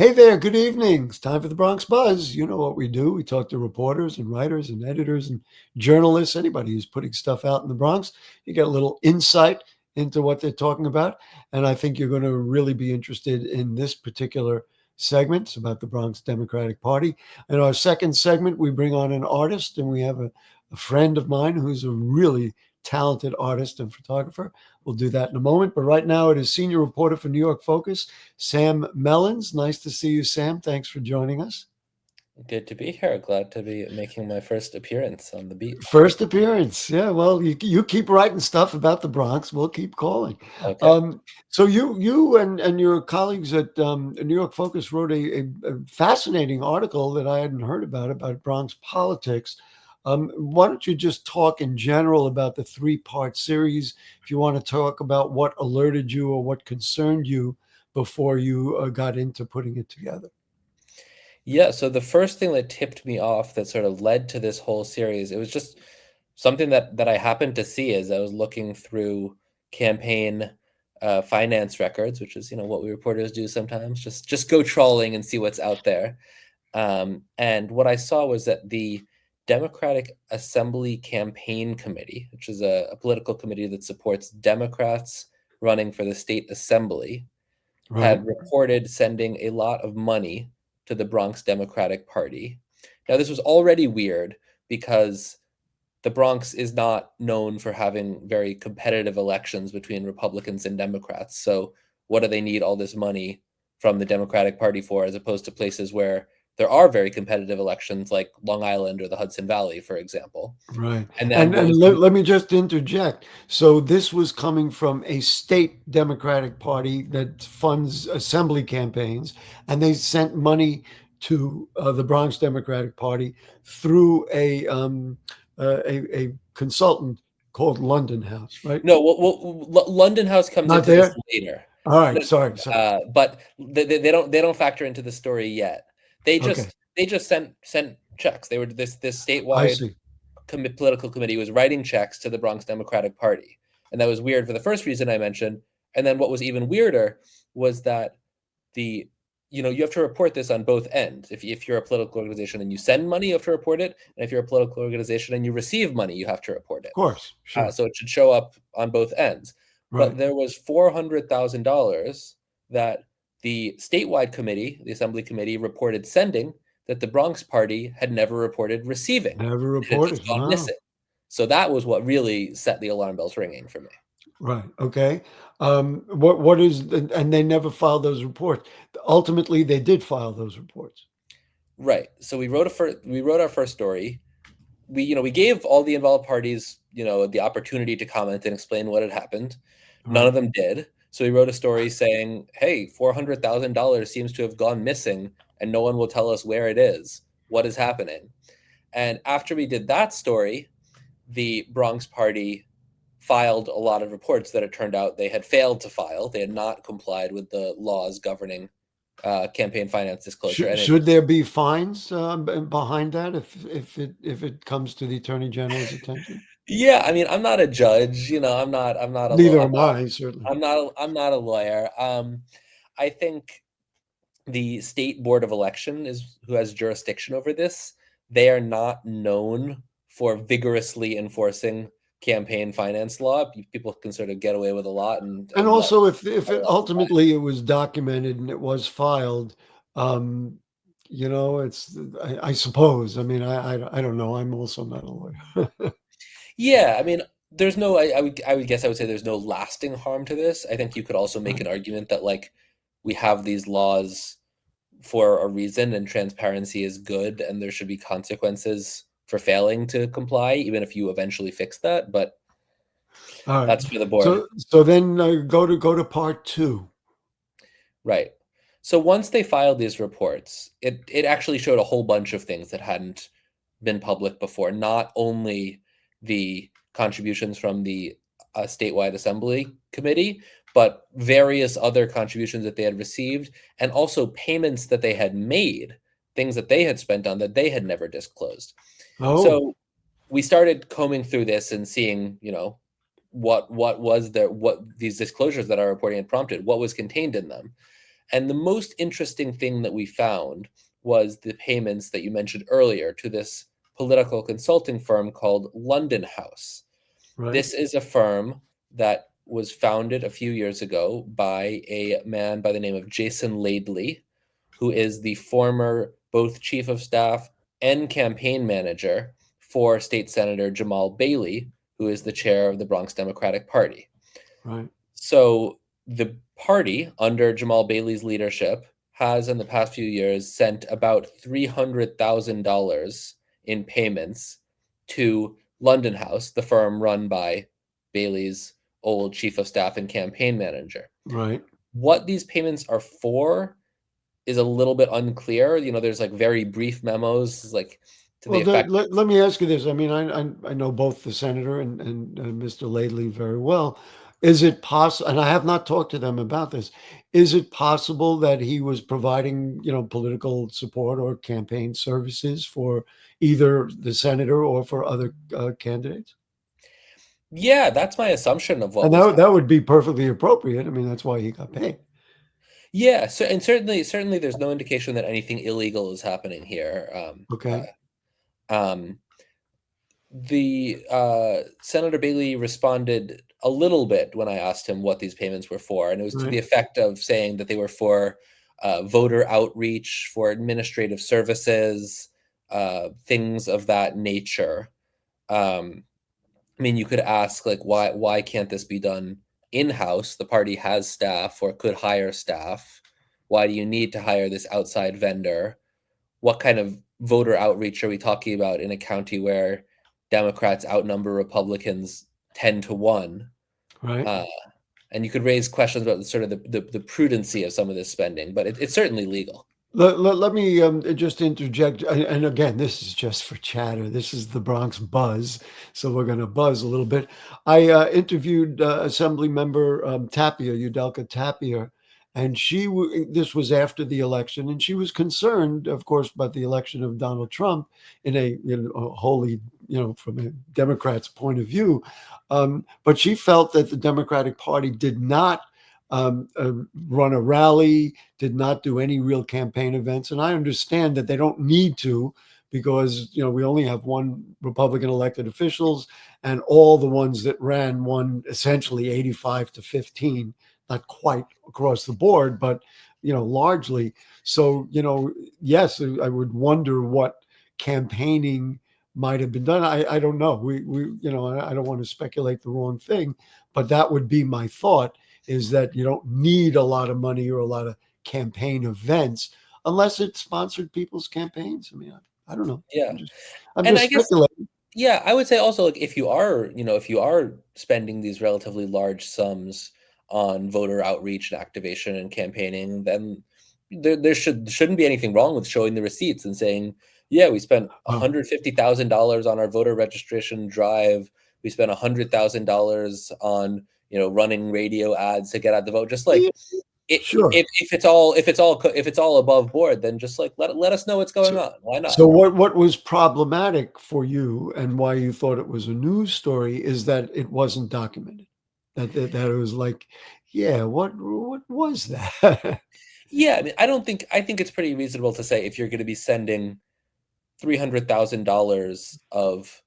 Hey there, good evening. It's time for the Bronx Buzz. You know what we do. We talk to reporters and writers and editors and journalists, anybody who's putting stuff out in the Bronx. You get a little insight into what they're talking about. And I think you're going to really be interested in this particular segment. It's about the Bronx Democratic Party. In our second segment, we bring on an artist, and we have a friend of mine who's a really talented artist and photographer. We'll do that in a moment. But right now, it is senior reporter for New York Focus, Sam Mellins. Nice to see you, Sam. Thanks for joining us. Good to be here. Glad to be making my first appearance on the beat. First appearance. Yeah, well, you keep writing stuff about the Bronx. We'll keep calling. Okay. So you and your colleagues at New York Focus wrote a fascinating article that I hadn't heard about Bronx politics. Why don't you just talk in general about the three-part series? If you want to talk about what alerted you or what concerned you before you got into putting it together. Yeah, so the first thing that tipped me off that sort of led to this whole series, it was just something that I happened to see as I was looking through campaign finance records, which is, what we reporters do sometimes, just go trawling and see what's out there. And what I saw was that the Democratic Assembly Campaign Committee, which is a political committee that supports Democrats running for the state assembly, Right. had reported sending a lot of money to the Bronx Democratic Party. Now, this was already weird because the Bronx is not known for having very competitive elections between Republicans and Democrats. So, what do they need all this money from the Democratic Party for, as opposed to places where there are very competitive elections, like Long Island or the Hudson Valley, for example? Right. And then And what and was let me just interject. So this was coming from a state Democratic Party that funds assembly campaigns, and they sent money to the Bronx Democratic Party through a consultant called London House, right? no, London House comes Not into this there. later. All No, right. Sorry. but they don't factor into the story yet. They Okay. just they just sent checks. They were this I statewide see. political committee was writing checks to the Bronx Democratic Party, and that was weird for the first reason I mentioned. And then what was even weirder was that the you have to report this on both ends. If you're a political organization and you send money, you have to report it, and if you're a political organization and you receive money, you have to report Of it. course. Sure. So it should show up on both ends. But Right. there was $400,000 that the statewide committee, the assembly committee, reported sending that the Bronx party had never reported receiving. Never It had just reported. gone Wow. missing. So that was what really set the alarm bells ringing for me. Right. Okay. What is and they never filed those reports. Ultimately, they did file those reports. Right. So we wrote our first story. We gave all the involved parties, the opportunity to comment and explain what had happened. None Right. of them did. So we wrote a story saying, "Hey, $400,000 seems to have gone missing, and no one will tell us where it is. What is happening?" And after we did that story, the Bronx Party filed a lot of reports that it turned out they had failed to file. They had not complied with the laws governing campaign finance disclosure, and it Should there be fines behind that if it comes to the attorney general's attention? Yeah, I mean, I'm not a judge, Neither am I, certainly. I'm not a lawyer. I think the state board of election is who has jurisdiction over this. They are not known for vigorously enforcing campaign finance law. People can sort of get away with a lot And and let also, if it let them ultimately it was documented and it was filed, um, it's I suppose. I mean, I don't know. I'm also not a lawyer. Yeah, I mean, there's no I would guess I would say there's no lasting harm to this. I think you could also make Right. an argument that like we have these laws for a reason and transparency is good and there should be consequences for failing to comply even if you eventually fix that, but All right. that's for the board. So then go to part two. Right. So once they filed these reports, it actually showed a whole bunch of things that hadn't been public before, not only the contributions from the statewide assembly committee, but various other contributions that they had received, and also payments that they had made, things that they had spent on that they had never disclosed. Oh, So we started combing through this and seeing, what was there, what these disclosures that our reporting had prompted, what was contained in them. And the most interesting thing that we found was the payments that you mentioned earlier to this political consulting firm called London House. Right. This is a firm that was founded a few years ago by a man by the name of Jason Laidley, who is the former both chief of staff and campaign manager for State Senator Jamal Bailey, who is the chair of the Bronx Democratic Party. Right. So the party, under Jamal Bailey's leadership, has in the past few years sent about $300,000 in payments to London House, the firm run by Bailey's old chief of staff and campaign manager. Right. What these payments are for is a little bit unclear. There's like very brief memos, like to the Well, effect. let me ask you this. I mean, I know both the senator and Mr. Laidley very well. Is it possible? And I have not talked to them about this. Is it possible that he was providing, political support or campaign services for either the senator or for other candidates? Yeah, that's my assumption of what And was that happening. that would be perfectly appropriate. I mean, that's why he got paid. Yeah, so and certainly, there's no indication that anything illegal is happening here. Okay. Um, the Senator Bailey responded a little bit when I asked him what these payments were for, and it was to the Right. effect of saying that they were for voter outreach, for administrative services, things of that nature. I mean, you could ask like, why can't this be done in-house? The party has staff or could hire staff. Why do you need to hire this outside vendor? What kind of voter outreach are we talking about in a county where Democrats outnumber Republicans 10-1? Right. Uh, and you could raise questions about sort of the prudency of some of this spending, but it's certainly legal. Let me just interject. And again, this is just for chatter. This is the Bronx Buzz. So we're going to buzz a little bit. I interviewed Assembly Member Tapia, Udelka Tapia, and this was after the election, and she was concerned, of course, about the election of Donald Trump in a wholly, from a Democrat's point of view. But she felt that the Democratic Party did not run a rally, did not do any real campaign events. And I understand that they don't need to because, we only have one Republican elected officials and all the ones that ran won essentially 85-15, not quite across the board, but, largely. So, yes, I would wonder what campaigning might have been done. I don't know. I don't want to speculate the wrong thing, but that would be my thought, is that you don't need a lot of money or a lot of campaign events unless it sponsored people's campaigns. I mean, I don't know. Yeah, I'm and just I guess speculating. yeah, I would say also like if you are spending these relatively large sums on voter outreach and activation and campaigning, then there shouldn't be anything wrong with showing the receipts and saying, yeah, we spent Oh, $150,000 on our voter registration drive. We spent $100,000 on running radio ads to get out the vote. Just yeah, like sure. if it's all above board, then just like let us know what's So, going on. Why not? so what was problematic for you and why you thought it was a news story is that it wasn't documented. That it was like, yeah, what was that? Yeah, I mean, I think it's pretty reasonable to say if you're going to be sending $300,000 of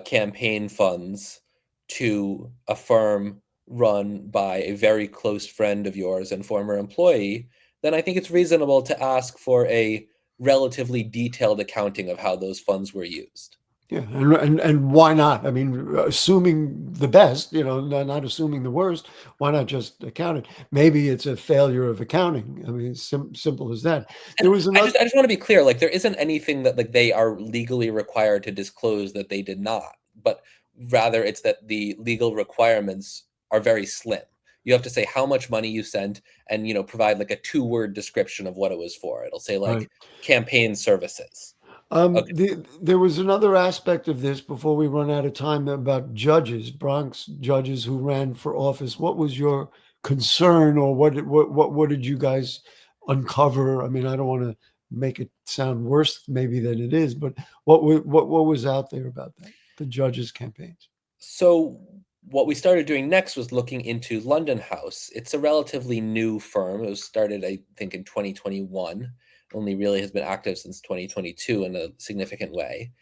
campaign funds to a firm run by a very close friend of yours and former employee, then I think it's reasonable to ask for a relatively detailed accounting of how those funds were used. Yeah, and why not? I mean, assuming the best, not assuming the worst. Why not just account it? Maybe it's a failure of accounting. I mean, simple as that. And There was another. I just want to be clear, like there isn't anything that like they are legally required to disclose that they did not, but rather it's that the legal requirements are very slim. You have to say how much money you sent and provide like a 2-word description of what it was for. It'll say Right. like campaign services. Okay. There was another aspect of this before we run out of time about judges, Bronx judges who ran for office. What was your concern, or what did you guys uncover? I mean, I don't want to make it sound worse maybe than it is, but what was out there about that, the judges' campaigns? So what we started doing next was looking into London House. It's a relatively new firm. It was started, I think, in 2021, only really has been active since 2022 in a significant way.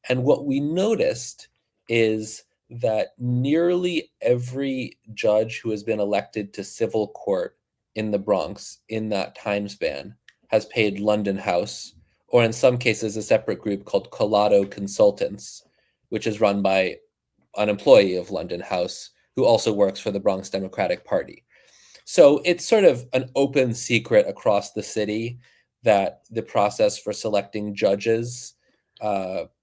And what we noticed is that nearly every judge who has been elected to civil court in the Bronx in that time span has paid London House, or in some cases, a separate group called Collado Consultants, which is run by an employee of London House who also works for the Bronx Democratic Party. So it's sort of an open secret across the city that the process for selecting judges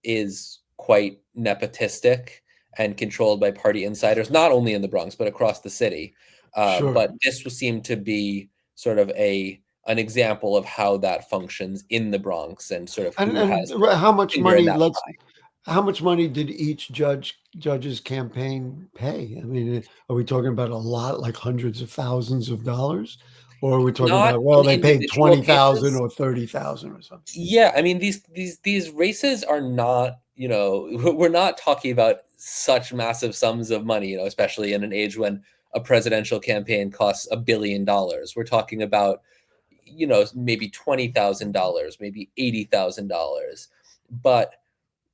is quite nepotistic and controlled by party insiders, not only in the Bronx, but across the city. Sure. But this seemed to be sort of an example of how that functions in the Bronx and sort of who has And how much finger in money, that let's pie. how much money did each judge's campaign pay? I mean, are we talking about a lot, like hundreds of thousands of dollars? Or are we talking Not about, well, in they paid individual 20,000 cases. or 30,000 or something? Yeah, I mean these races are not, we're not talking about such massive sums of money, especially in an age when a presidential campaign costs $1 billion. We're talking about, maybe $20,000, maybe $80,000. But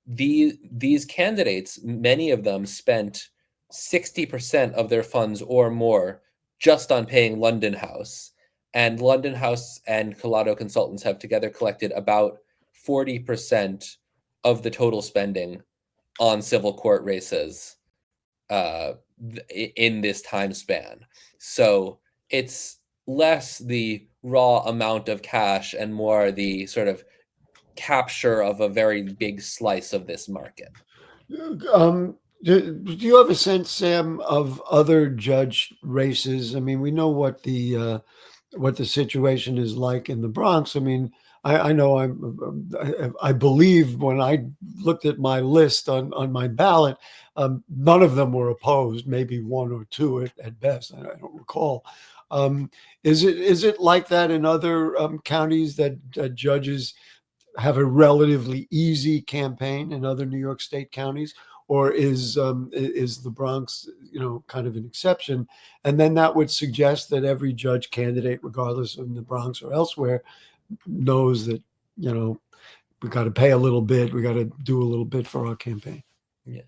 these candidates, many of them spent 60% of their funds or more just on paying London House. And London House and Collado Consultants have together collected about 40% of the total spending on civil court races in this time span. So it's less the raw amount of cash and more the sort of capture of a very big slice of this market. Do you have a sense, Sam, of other judge races? I mean, we know what the situation is like in the Bronx. I mean, I know I believe when I looked at my list on my ballot, none of them were opposed. Maybe one or two at best. I don't recall. Um, is it like that in other counties that judges have a relatively easy campaign in other New York State counties, or is the Bronx, kind of an exception? And then that would suggest that every judge candidate, regardless of in the Bronx or elsewhere, knows that we got to pay a little bit, we got to do a little bit for our campaign. Yeah.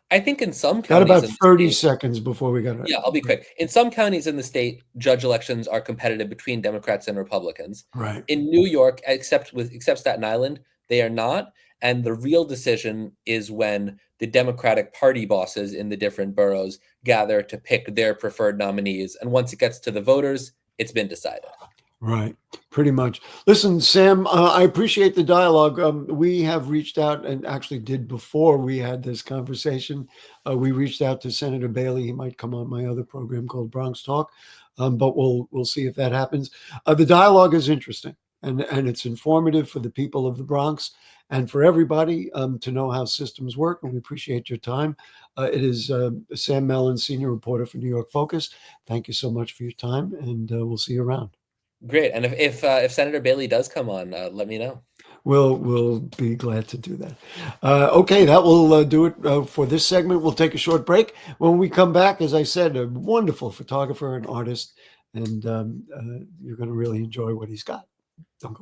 I think in some Got counties about in the 30 state, seconds before we got to. yeah, I'll be quick. In some counties in the state, judge elections are competitive between Democrats and Republicans. Right. In New York, except Staten Island, they are not. And the real decision is when the Democratic Party bosses in the different boroughs gather to pick their preferred nominees. And once it gets to the voters, it's been decided. Right, pretty much. Listen, Sam, I appreciate the dialogue. We have reached out, and actually did before we had this conversation. We reached out to Senator Bailey. He might come on my other program called Bronx Talk, but we'll see if that happens. The dialogue is interesting, and it's informative for the people of the Bronx and for everybody to know how systems work. And we appreciate your time. It is Sam Mellins, senior reporter for New York Focus. Thank you so much for your time, and we'll see you around. Great. And if Senator Bailey does come on, let me know. We'll be glad to do that. Okay, that will do it for this segment. We'll take a short break. When we come back, as I said, a wonderful photographer and artist, and you're going to really enjoy what he's got. Don't go.